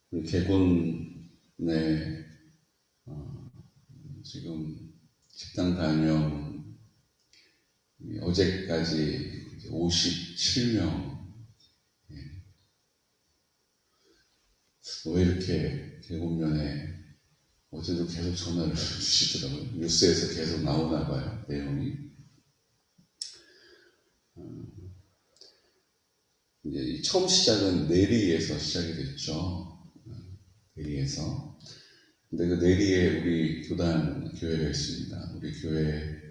우리 개군에 지금 집단 감염 어제까지 57명. 왜 이렇게 개군면에 어제도 계속 전화를 주시더라고요. 뉴스에서 계속 나오나 봐요, 내용이. 이제 처음 시작은 내리에서 시작이 됐죠. 내리에서. 근데 그 내리에 우리 교단 교회가 있습니다. 우리 교회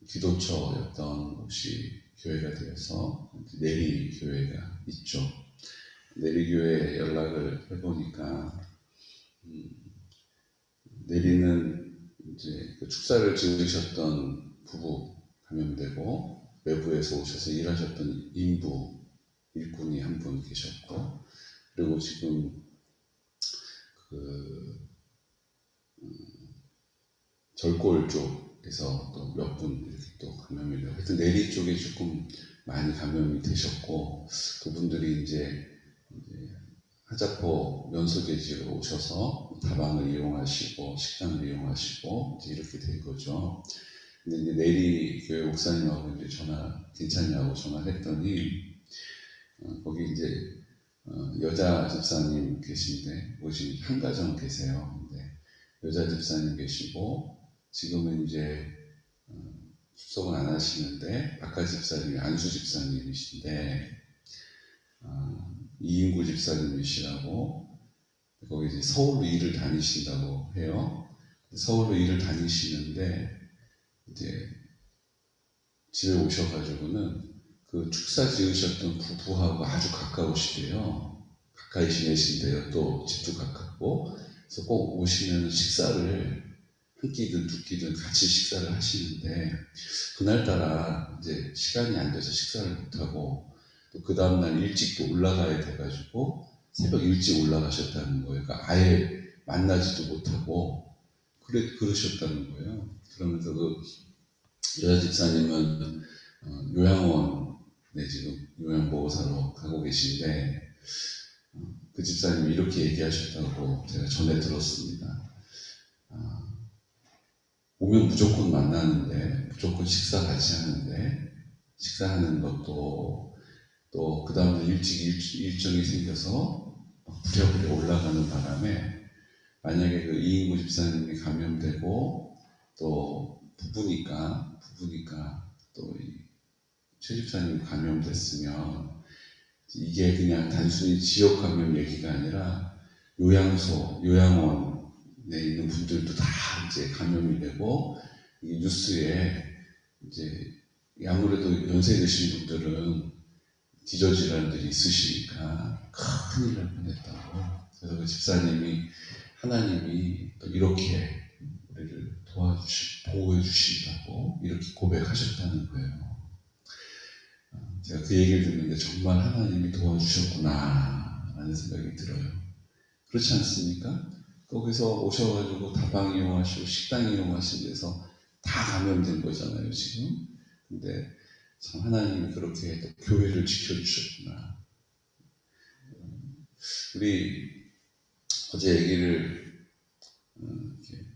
기도처였던 곳이 교회가 되어서 내리 교회가 있죠. 내리 교회 연락을 해보니까 내리는 이제 그 축사를 지으셨던 부부 감염되고 외부에서 오셔서 일하셨던 인부 일꾼이 한 분 계셨고, 그리고 지금 그 절골 쪽에서 또 몇 분 이렇게 또 감염이 되고, 하여튼 내리 쪽에 조금 많이 감염이 되셨고, 그분들이 이제 하자포 면소재지로 오셔서 다방을 이용하시고 식당을 이용하시고 이제 이렇게 된 거죠. 근데 이제 내리 교회 목사님하고 이제 괜찮냐고 전화를 했더니 거기 이제 여자 집사님 계신데, 오신 한 가정 계세요. 근데 여자 집사님 계시고 지금은 이제 출석은 안 하시는데 박하 집사님이 안수 집사님이신데 이인구 집사님이시라고 거기 이제 서울로 일을 다니신다고 해요. 서울로 일을 다니시는데 이제 집에 오셔가지고는 그 축사 지으셨던 부부하고 아주 가까우시대요. 가까이 지내신대요. 또 집도 가깝고. 그래서 꼭 오시면 식사를 한 끼든 두 끼든 같이 식사를 하시는데, 그날따라 이제 시간이 안 돼서 식사를 못하고 또 그 다음날 일찍 또 올라가야 돼가지고 새벽 일찍 올라가셨다는 거예요. 그러니까 아예 만나지도 못하고 그러셨다는 거예요. 그러면서 그 여자 집사님은 요양원에 지금 요양보호사로 가고 계신데 그 집사님이 이렇게 얘기하셨다고 제가 전해 들었습니다. 오면 무조건 만나는데, 무조건 식사 같이 하는데, 식사하는 것도 또 그 다음날 일찍 일정이 생겨서 부랴부랴 올라가는 바람에 만약에 그 이인구 집사님이 감염되고 또 부부니까 또 최 집사님이 감염됐으면 이게 그냥 단순히 지역 감염 얘기가 아니라 요양소, 요양원에 있는 분들도 다 이제 감염이 되고, 이 뉴스에 이제 아무래도 연세 드신 분들은 기저질환들이 있으시니까 큰일 날 뻔했다고. 그래서 그 집사님이 하나님이 또 이렇게 우리를 보호해 주신다고 이렇게 고백하셨다는 거예요. 제가 그 얘기를 듣는데 정말 하나님이 도와주셨구나 라는 생각이 들어요. 그렇지 않습니까? 거기서 오셔가지고 다방 이용하시고 식당 이용하신 데서 다 감염된 거잖아요, 지금. 근데 참 하나님이 그렇게 교회를 지켜주셨구나. 우리 어제 얘기를 이렇게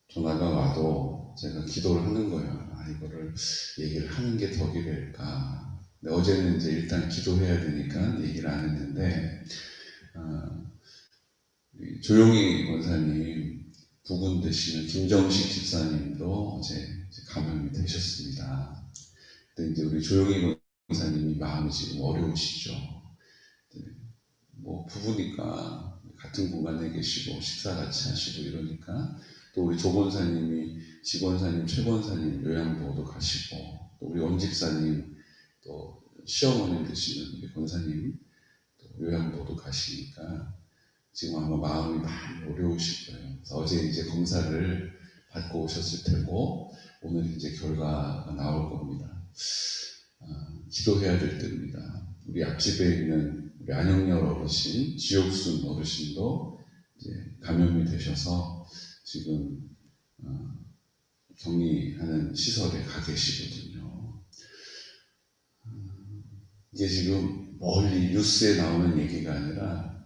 전화가 와도 제가 기도를 하는 거예요. 이거를 얘기를 하는 게 덕이 될까. 근데 어제는 이제 일단 기도해야 되니까 얘기를 안 했는데 조용희 권사님 부군 되시는 김정식 집사님도 어제 감염이 되셨습니다. 근데 이제 우리 조용희 권사님이 마음이 지금 어려우시죠. 뭐 부부니까 같은 공간에 계시고 식사 같이 하시고 이러니까, 또 우리 조 권사님이 지권사님, 최 권사님 요양보호도 가시고, 또 우리 원 집사님, 또 시어머님 되시는 우리 권사님 또 요양보호도 가시니까 지금 아마 마음이 많이 어려우실 거예요. 그래서 어제 이제 검사를 받고 오셨을 테고 오늘 이제 결과가 나올 겁니다. 기도해야 될 때입니다. 우리 앞집에 있는 우리 안영렬 어르신, 지옥순 어르신도 이제 감염이 되셔서 지금 격리하는 시설에 가 계시거든요. 이게 지금 멀리 뉴스에 나오는 얘기가 아니라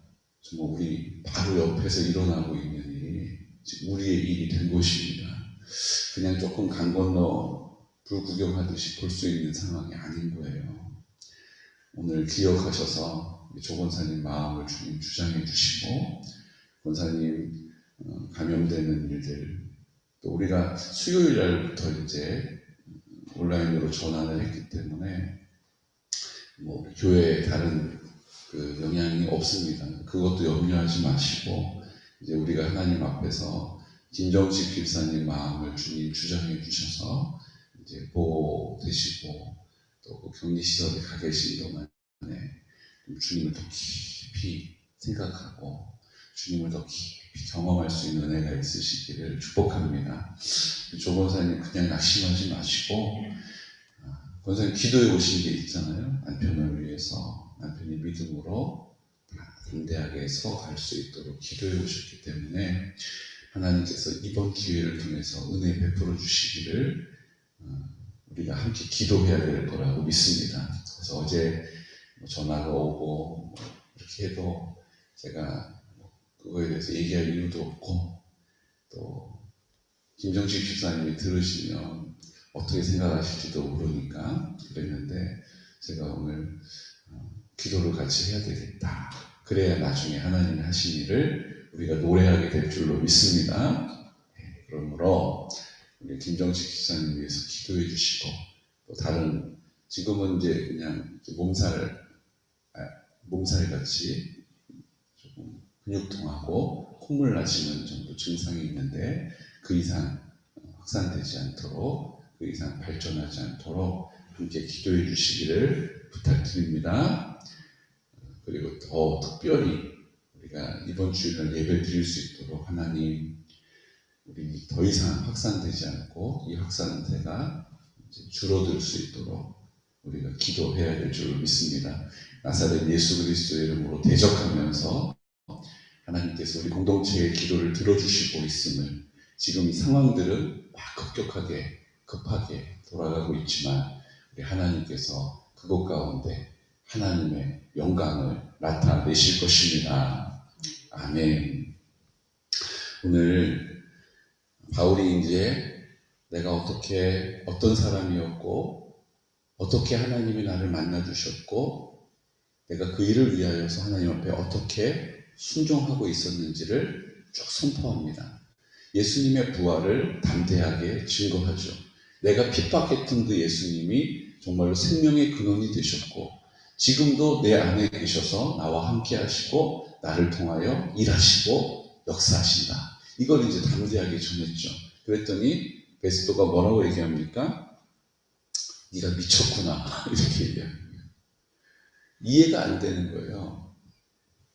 정말 우리 바로 옆에서 일어나고 있는 일이 지금 우리의 일이 된 것입니다. 그냥 조금 강 건너 불 구경하듯이 볼 수 있는 상황이 아닌 거예요. 오늘 기억하셔서 조 권사님 마음을 주님 주장해 주시고, 권사님 감염되는 일들, 또 우리가 수요일 날부터 이제 온라인으로 전환을 했기 때문에 뭐 교회에 다른 그 영향이 없습니다. 그것도 염려하지 마시고, 이제 우리가 하나님 앞에서 김정식 집사님 마음을 주님 주장해 주셔서 이제 보호되시고, 또 그 격리시설에 가 계신 동안에 주님을 더 깊이 생각하고 주님을 더 깊이 경험할 수 있는 은혜가 있으시기를 축복합니다. 조 권사님 그냥 낙심하지 마시고, 권사님 기도해 오신 게 있잖아요. 남편을 위해서, 남편이 믿음으로 담대하게 서갈 수 있도록 기도해 오셨기 때문에 하나님께서 이번 기회를 통해서 은혜 베풀어 주시기를 우리가 함께 기도해야 될 거라고 믿습니다. 그래서 어제 전화가 오고 이렇게 해도 제가 그거에 대해서 얘기할 이유도 없고, 또 김정식 집사님이 들으시면 어떻게 생각하실지도 모르니까 그랬는데, 제가 오늘 기도를 같이 해야 되겠다. 그래야 나중에 하나님이 하신 일을 우리가 노래하게 될 줄로 믿습니다. 그러므로 우리 김정식 집사님 위해서 기도해 주시고, 또 다른 지금은 이제 그냥 몸살 같이 조금 근육통하고 콧물 나시는 정도 증상이 있는데, 그 이상 확산되지 않도록, 그 이상 발전하지 않도록 함께 기도해 주시기를 부탁드립니다. 그리고 더 특별히 우리가 이번 주일날 예배 드릴 수 있도록 하나님, 우리 더 이상 확산되지 않고 이 확산세가 줄어들 수 있도록 우리가 기도해야 될 줄 믿습니다. 나사렛 예수 그리스도의 이름으로 대적하면서 하나님께서 우리 공동체의 기도를 들어주시고 있음을, 지금 이 상황들은 막 급하게 돌아가고 있지만 우리 하나님께서 그것 가운데 하나님의 영광을 나타내실 것입니다. 아멘. 오늘 바울이 이제 내가 어떤 사람이었고, 어떻게 하나님이 나를 만나주셨고, 내가 그 일을 위하여서 하나님 앞에 어떻게 순종하고 있었는지를 쭉 선포합니다. 예수님의 부활을 담대하게 증거하죠. 내가 핍박했던 그 예수님이 정말로 생명의 근원이 되셨고, 지금도 내 안에 계셔서 나와 함께 하시고, 나를 통하여 일하시고 역사하신다. 이걸 이제 담대하게 전했죠. 그랬더니 베스토가 뭐라고 얘기합니까? 네가 미쳤구나. 이렇게 얘기합니다. 이해가 안 되는 거예요.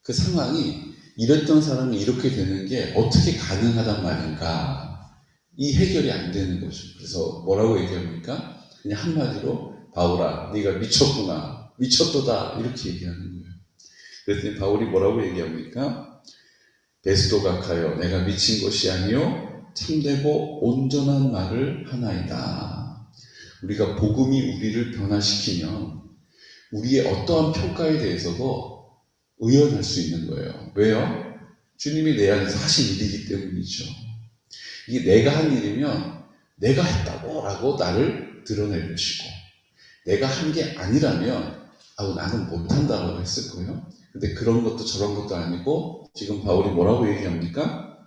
그 상황이, 이랬던 사람이 이렇게 되는 게 어떻게 가능하단 말인가. 이 해결이 안 되는 거죠. 그래서 뭐라고 얘기합니까? 그냥 한마디로 바울아, 네가 미쳤구나. 미쳤도다. 이렇게 얘기하는 거예요. 그랬더니 바울이 뭐라고 얘기합니까? 베스토가 가여 내가 미친 것이 아니요 참되고 온전한 말을 하나이다. 우리가 복음이 우리를 변화시키면 우리의 어떠한 평가에 대해서도 의연할 수 있는 거예요. 왜요? 주님이 내 안에서 하신 일이기 때문이죠. 이게 내가 한 일이면 내가 했다고 라고 나를 드러내주시고, 내가 한 게 아니라면 나는 못한다고 했을 거예요. 근데 그런 것도 저런 것도 아니고 지금 바울이 뭐라고 얘기합니까?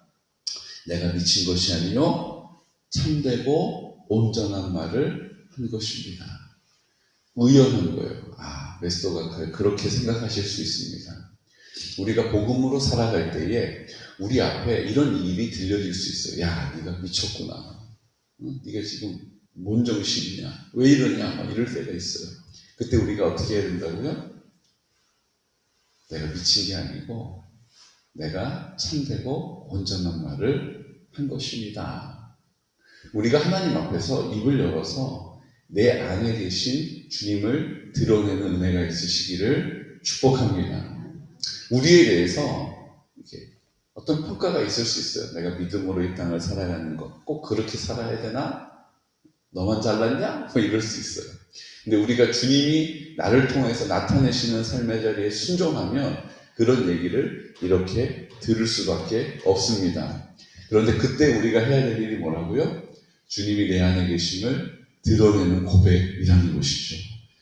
내가 미친 것이 아니요 참되고 온전한 말을 한 것입니다. 의연한 거예요. 베스토가 그렇게 생각하실 수 있습니다. 우리가 복음으로 살아갈 때에 우리 앞에 이런 일이 들려질 수 있어요. 야, 네가 미쳤구나. 네가 지금 뭔 정신이냐? 왜 이러냐? 막 이럴 때가 있어요. 그때 우리가 어떻게 해야 된다고요? 내가 미친 게 아니고 내가 참되고 온전한 말을 한 것입니다. 우리가 하나님 앞에서 입을 열어서 내 안에 계신 주님을 드러내는 은혜가 있으시기를 축복합니다. 우리에 대해서 이렇게 어떤 평가가 있을 수 있어요. 내가 믿음으로 이 땅을 살아가는 것, 꼭 그렇게 살아야 되나? 너만 잘났냐? 뭐 이럴 수 있어요. 근데 우리가 주님이 나를 통해서 나타내시는 삶의 자리에 순종하면 그런 얘기를 이렇게 들을 수밖에 없습니다. 그런데 그때 우리가 해야 될 일이 뭐라고요? 주님이 내 안에 계심을 드러내는 고백이라는 것이죠.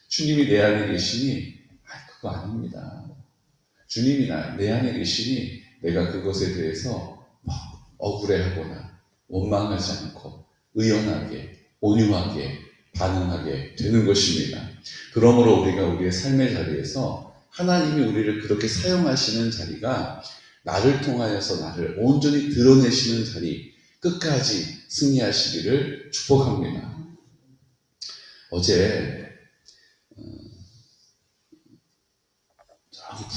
주님이 내 안에 계시니 그거 아닙니다. 주님이 내 안에 계시니 내가 그것에 대해서 억울해하거나 원망하지 않고 의연하게 온유하게 반응하게 되는 것입니다. 그러므로 우리가 우리의 삶의 자리에서 하나님이 우리를 그렇게 사용하시는 자리가 나를 통하여서 나를 온전히 드러내시는 자리, 끝까지 승리하시기를 축복합니다. 어제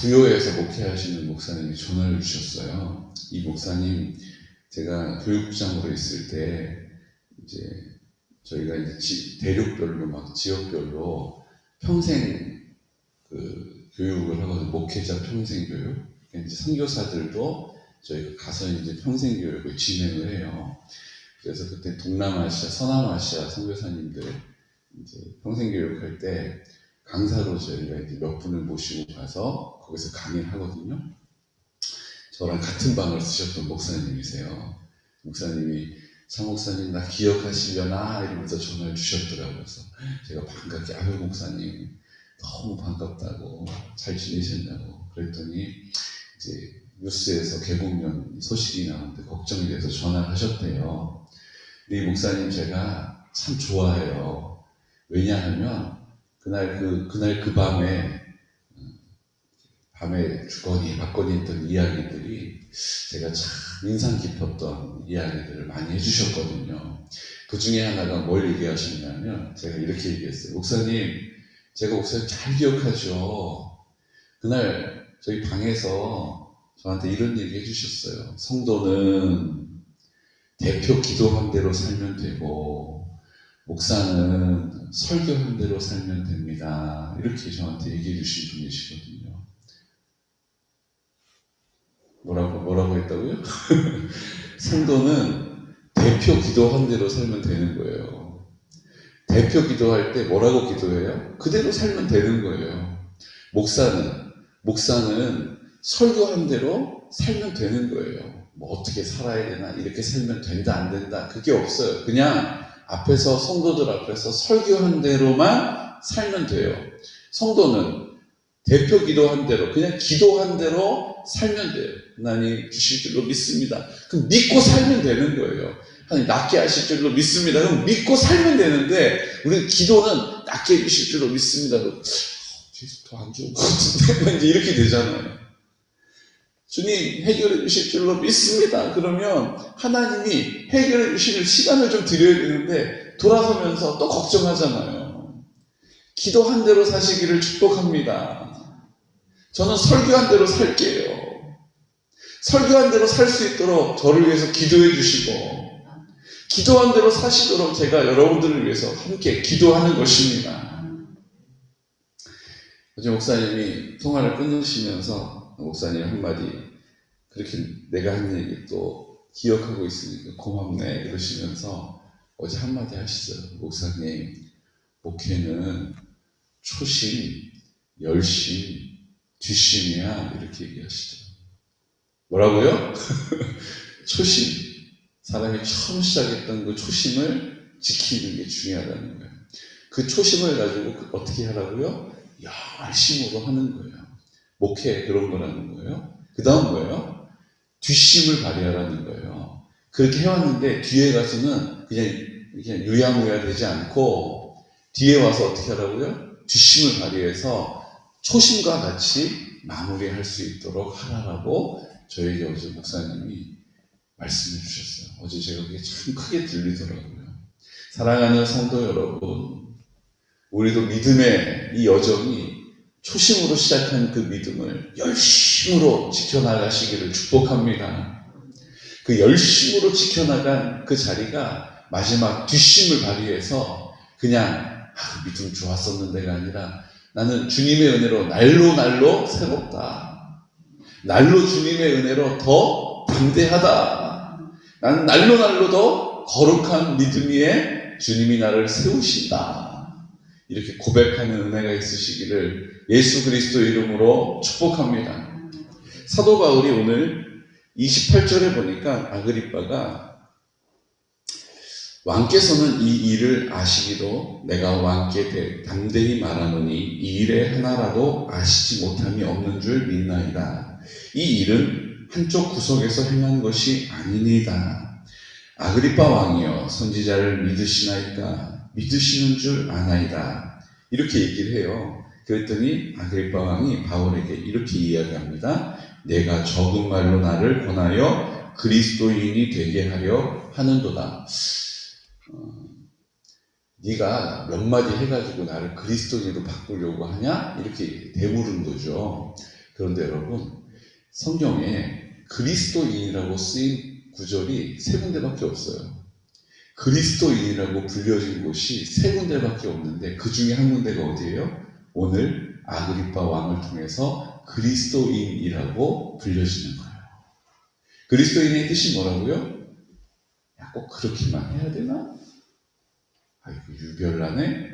부여에서 목회하시는 목사님이 전화를 주셨어요. 이 목사님, 제가 교육부장으로 있을 때 이제 저희가 이제 대륙별로 막 지역별로 평생 교육을 하거든요. 목회자 평생 교육. 이제 선교사들도 저희가 가서 이제 평생 교육을 진행을 해요. 그래서 그때 동남아시아, 서남아시아 선교사님들 이제 평생 교육할 때 강사로 저희가 이제 몇 분을 모시고 가서 거기서 강의를 하거든요. 저랑 같은 방을 쓰셨던 목사님이세요. 목사님이 차 목사님 나 기억하시려나 이러면서 전화를 주셨더라고요. 그래서 제가 반갑게 아유 목사님 너무 반갑다고 잘 지내셨냐고 그랬더니 이제 뉴스에서 개봉년 소식이 나오는데 걱정이 돼서 전화를 하셨대요. 이 목사님 제가 참 좋아해요. 왜냐하면 그날 그 밤에 주거니 받거니 했던 이야기들이 제가 참 인상 깊었던 이야기들을 많이 해주셨거든요. 그 중에 하나가 뭘 얘기하셨냐면 제가 이렇게 얘기했어요. 목사님, 제가 목사님 잘 기억하죠. 그날 저희 방에서 저한테 이런 얘기 해주셨어요. 성도는 대표 기도한 대로 살면 되고 목사는 설교한 대로 살면 됩니다. 이렇게 저한테 얘기해 주신 분이시거든요. 뭐라고 했다고요? 성도는 대표 기도한 대로 살면 되는 거예요. 대표 기도할 때 뭐라고 기도해요? 그대로 살면 되는 거예요. 목사는 설교한 대로 살면 되는 거예요. 뭐 어떻게 살아야 되나, 이렇게 살면 된다, 안 된다, 그게 없어요. 그냥 앞에서, 성도들 앞에서 설교한 대로만 살면 돼요. 성도는 대표 기도한 대로, 그냥 기도한 대로 살면 돼요. 하나님 주실 줄로 믿습니다. 그럼 믿고 살면 되는 거예요. 하나님 낫게 하실 줄로 믿습니다. 그럼 믿고 살면 되는데, 우리 기도는 낫게 해주실 줄로 믿습니다. 더 안 좋은 것 같은데, 이제 이렇게 되잖아요. 주님 해결해 주실 줄로 믿습니다. 그러면 하나님이 해결해 주실 시간을 좀 드려야 되는데 돌아서면서 또 걱정하잖아요. 기도한 대로 사시기를 축복합니다. 저는 설교한 대로 살게요. 설교한 대로 살 수 있도록 저를 위해서 기도해 주시고 기도한 대로 사시도록 제가 여러분들을 위해서 함께 기도하는 것입니다. 어제 목사님이 통화를 끊으시면서 목사님 한마디, 그렇게 내가 한 얘기 또 기억하고 있으니까 고맙네 이러시면서 어제 한마디 하시죠. 목사님, 목회는 초심, 열심, 뒷심이야, 이렇게 얘기하시죠. 뭐라고요? 초심. 사람이 처음 시작했던 그 초심을 지키는 게 중요하다는 거예요. 그 초심을 가지고 어떻게 하라고요? 열심으로 하는 거예요. 목회 그런 거라는 거예요. 그 다음 뭐예요? 뒷심을 발휘하라는 거예요. 그렇게 해왔는데 뒤에 가서는 그냥 유야무야 되지 않고 뒤에 와서 어떻게 하라고요? 뒷심을 발휘해서 초심과 같이 마무리할 수 있도록 하라고 저에게 어제 목사님이 말씀해 주셨어요. 어제 제가 그게 참 크게 들리더라고요. 사랑하는 성도 여러분, 우리도 믿음의 이 여정이 초심으로 시작한 그 믿음을 열심으로 지켜나가시기를 축복합니다. 그 열심으로 지켜나간 그 자리가 마지막 뒷심을 발휘해서 그냥 믿음 좋았었는데가 아니라 나는 주님의 은혜로 날로 새롭다. 날로 주님의 은혜로 더 담대하다. 나는 날로 더 거룩한 믿음 위에 주님이 나를 세우신다. 이렇게 고백하는 은혜가 있으시기를 예수 그리스도 이름으로 축복합니다. 사도 바울이 오늘 28절에 보니까 아그리빠가 왕께서는 이 일을 아시기로 내가 왕께 담대히 말하노니 이 일에 하나라도 아시지 못함이 없는 줄 믿나이다. 이 일은 한쪽 구석에서 행한 것이 아니니이다. 아그리빠 왕이여 선지자를 믿으시나이까? 믿으시는 줄 아나이다. 이렇게 얘기를 해요. 그랬더니 아그리빠 왕이 바울에게 이렇게 이야기합니다. 내가 적은 말로 나를 권하여 그리스도인이 되게 하려 하는도다. 네가 몇 마디 해가지고 나를 그리스도인으로 바꾸려고 하냐? 이렇게 되물은 거죠. 그런데 여러분, 성경에 그리스도인이라고 쓰인 구절이 세 군데밖에 없어요. 그리스도인이라고 불려진 곳이 세 군데밖에 없는데 그 중에 한 군데가 어디예요? 오늘 아그리빠 왕을 통해서 그리스도인이라고 불려지는 거예요. 그리스도인의 뜻이 뭐라고요? 야, 꼭 그렇게만 해야 되나? 아이고, 유별나네?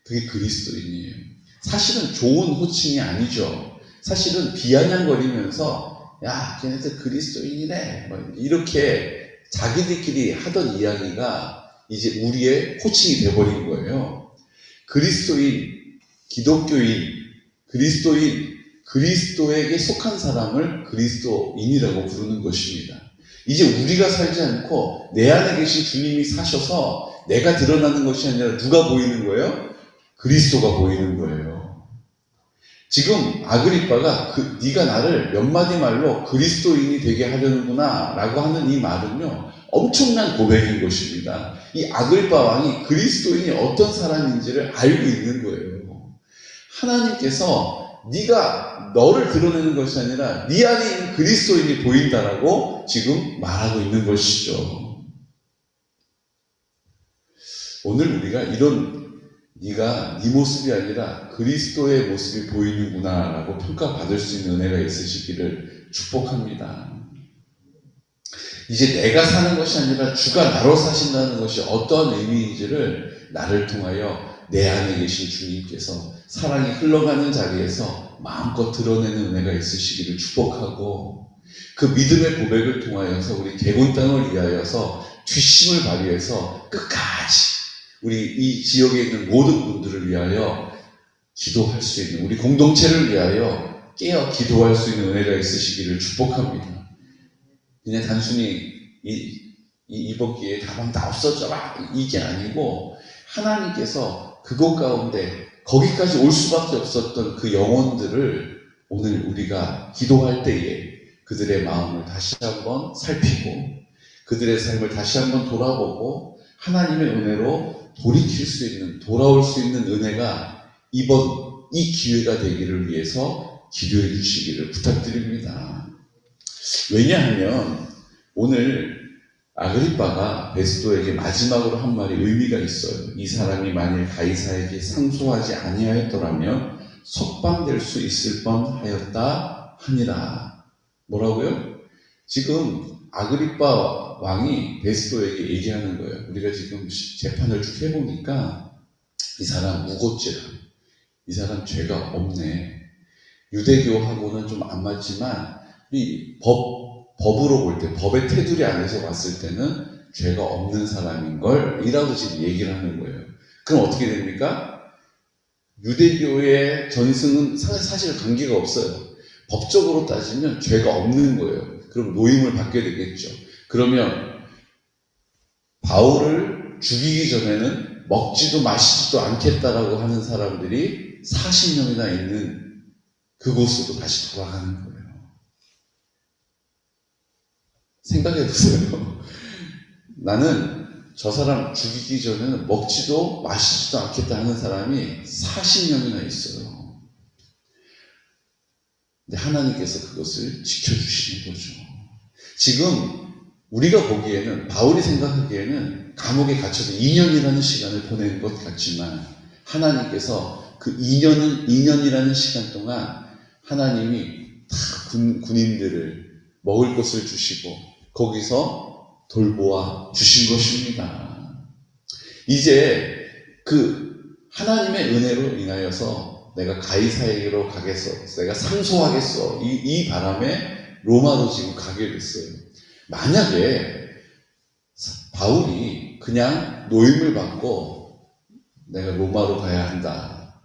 그게 그리스도인이에요. 사실은 좋은 호칭이 아니죠. 사실은 비아냥거리면서 야, 걔네들 그리스도인이래. 이렇게 자기들끼리 하던 이야기가 이제 우리의 호칭이 돼버린 거예요. 그리스도인, 기독교인, 그리스도인, 그리스도에게 속한 사람을 그리스도인이라고 부르는 것입니다. 이제 우리가 살지 않고 내 안에 계신 주님이 사셔서 내가 드러나는 것이 아니라 누가 보이는 거예요? 그리스도가 보이는 거예요. 지금 아그리빠가 네가 나를 몇 마디 말로 그리스도인이 되게 하려는구나 라고 하는 이 말은요, 엄청난 고백인 것입니다. 이 아그리빠 왕이 그리스도인이 어떤 사람인지를 알고 있는 거예요. 하나님께서 네가 너를 드러내는 것이 아니라 네 안에 있는 그리스도인이 보인다라고 지금 말하고 있는 것이죠. 오늘 우리가 이런 네가 네 모습이 아니라 그리스도의 모습이 보이는구나 라고 평가받을 수 있는 은혜가 있으시기를 축복합니다. 이제 내가 사는 것이 아니라 주가 나로 사신다는 것이 어떠한 의미인지를 나를 통하여 내 안에 계신 주님께서 사랑이 흘러가는 자리에서 마음껏 드러내는 은혜가 있으시기를 축복하고, 그 믿음의 고백을 통하여서 우리 대곤 땅을 위하여서 뒷심을 발휘해서 끝까지 우리 이 지역에 있는 모든 분들을 위하여 기도할 수 있는, 우리 공동체를 위하여 깨어 기도할 수 있는 은혜가 있으시기를 축복합니다. 그냥 단순히 이번 기회에 다방 다 없어져라 이게 아니고, 하나님께서 그곳 가운데 거기까지 올 수밖에 없었던 그 영혼들을 오늘 우리가 기도할 때에 그들의 마음을 다시 한번 살피고 그들의 삶을 다시 한번 돌아보고 하나님의 은혜로 돌이킬 수 있는, 돌아올 수 있는 은혜가 이번 이 기회가 되기를 위해서 기도해 주시기를 부탁드립니다. 왜냐하면 오늘 아그리빠가 베스도에게 마지막으로 한 말이 의미가 있어요. 이 사람이 만일 가이사에게 상소하지 아니하였더라면 석방될 수 있을 뻔하였다 하니라. 뭐라고요? 지금 아그리빠 왕이 베스도에게 얘기하는 거예요. 우리가 지금 재판을 쭉 해보니까 이 사람 무고죄라, 이 사람 죄가 없네. 유대교하고는 좀 안 맞지만 이 법으로 볼 때, 법의 테두리 안에서 봤을 때는 죄가 없는 사람인 걸 이라고 지금 얘기를 하는 거예요. 그럼 어떻게 됩니까? 유대교의 전승은 사실 관계가 없어요. 법적으로 따지면 죄가 없는 거예요. 그럼 노임을 받게 되겠죠. 그러면 바울을 죽이기 전에는 먹지도 마시지도 않겠다라고 하는 사람들이 40명이나 있는 그곳으로 다시 돌아가는 거예요. 생각해 보세요. 나는 저 사람 죽이기 전에는 먹지도 마시지도 않겠다 하는 사람이 40명이나 있어요. 근데 하나님께서 그것을 지켜주시는 거죠. 지금 우리가 보기에는, 바울이 생각하기에는 감옥에 갇혀서 2년이라는 시간을 보낸 것 같지만 하나님께서 그 2년이라는 시간 동안 하나님이 다 군인들을 먹을 것을 주시고 거기서 돌보아 주신 것입니다. 이제 그 하나님의 은혜로 인하여서 내가 가이사에게로 가겠어. 내가 상소하겠어. 이 바람에 로마로 지금 가게 됐어요. 만약에 바울이 그냥 노임을 받고 내가 로마로 가야 한다.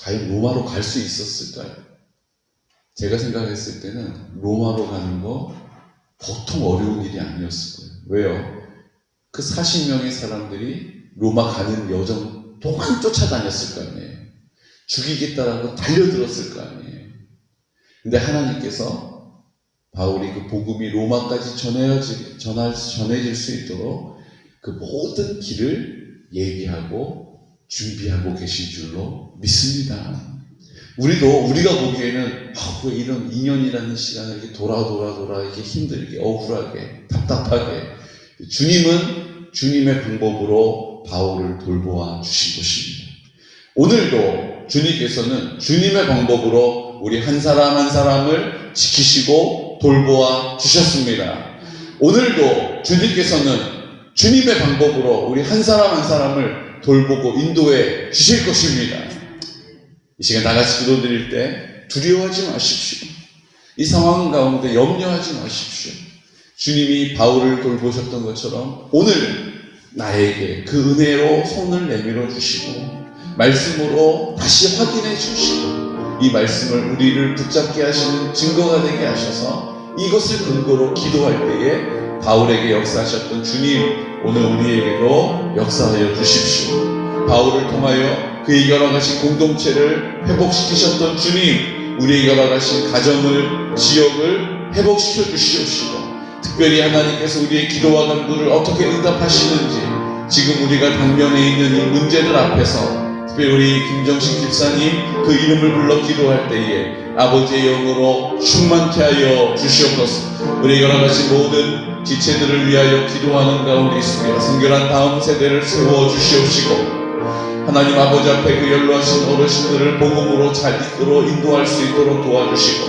과연 로마로 갈 수 있었을까요? 제가 생각했을 때는 로마로 가는 거 보통 어려운 일이 아니었을 거예요. 왜요? 그 40명의 사람들이 로마 가는 여정 동안 쫓아다녔을 거 아니에요. 죽이겠다라고 달려들었을 거 아니에요. 근데 하나님께서 바울이 그 복음이 로마까지 전해질 수 있도록 그 모든 길을 예비하고 준비하고 계신 줄로 믿습니다. 우리가 보기에는 왜 이런 2년이라는 시간을 이렇게 돌아 이렇게 힘들게 억울하게 답답하게, 주님은 주님의 방법으로 바울을 돌보아 주신 것입니다. 오늘도 주님께서는 주님의 방법으로 우리 한 사람 한 사람을 지키시고 돌보아 주셨습니다. 오늘도 주님께서는 주님의 방법으로 우리 한 사람 한 사람을 돌보고 인도해 주실 것입니다. 이 시간 다 같이 기도드릴 때 두려워하지 마십시오. 이 상황 가운데 염려하지 마십시오. 주님이 바울을 돌보셨던 것처럼 오늘 나에게 그 은혜로 손을 내밀어 주시고 말씀으로 다시 확인해 주시고 이 말씀을 우리를 붙잡게 하시는 증거가 되게 하셔서 이것을 근거로 기도할 때에 바울에게 역사하셨던 주님, 오늘 우리에게도 역사하여 주십시오. 바울을 통하여 그에게 허락하신 공동체를 회복시키셨던 주님, 우리에게 허락하신 가정을, 지역을 회복시켜 주시옵시고, 특별히 하나님께서 우리의 기도와 간구를 어떻게 응답하시는지 지금 우리가 당면에 있는 이 문제들 앞에서 특별히 우리 김정식 집사님 그 이름을 불러 기도할 때에 아버지의 영으로 충만케 하여 주시옵소서. 우리에게 허락하신 모든 지체들을 위하여 기도하는 가운데 있습니다. 성결한 다음 세대를 세워 주시옵시고, 하나님 아버지 앞에 그 연로하신 어르신들을 복음으로 잘 이끌어 인도할 수 있도록 도와주시고,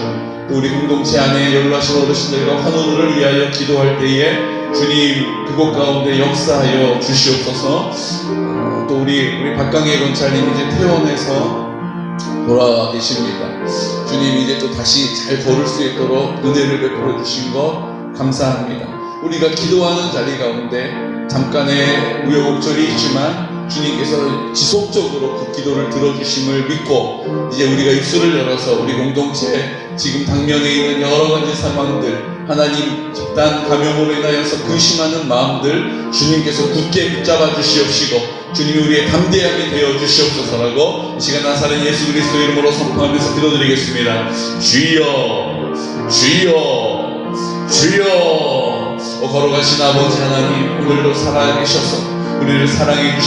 또 우리 공동체 안에 연로하신 어르신들과 환우들을 위하여 기도할 때에 주님 그곳 가운데 역사하여 주시옵소서. 또 우리 박강혜 권사님 이제 퇴원해서 돌아와 계십니다. 주님 이제 또 다시 잘 걸을 수 있도록 은혜를 베풀어 주신 것 감사합니다. 우리가 기도하는 자리 가운데 잠깐의 우여곡절이 있지만 주님께서 지속적으로 그 기도를 들어주심을 믿고 이제 우리가 입술을 열어서 우리 공동체 지금 당면에 있는 여러 가지 상황들, 하나님 집단 감염으로 인하여서 근심하는 마음들 주님께서 굳게 붙잡아 주시옵시고 주님이 우리의 담대함이 되어 주시옵소서라고 이 시간 나사렛 예수 그리스도 이름으로 선포하면서 기도드리겠습니다. 주여 주여 주여. 걸어가신 아버지 하나님, 오늘도 살아계셔서 우리를 사랑해 주시옵소서.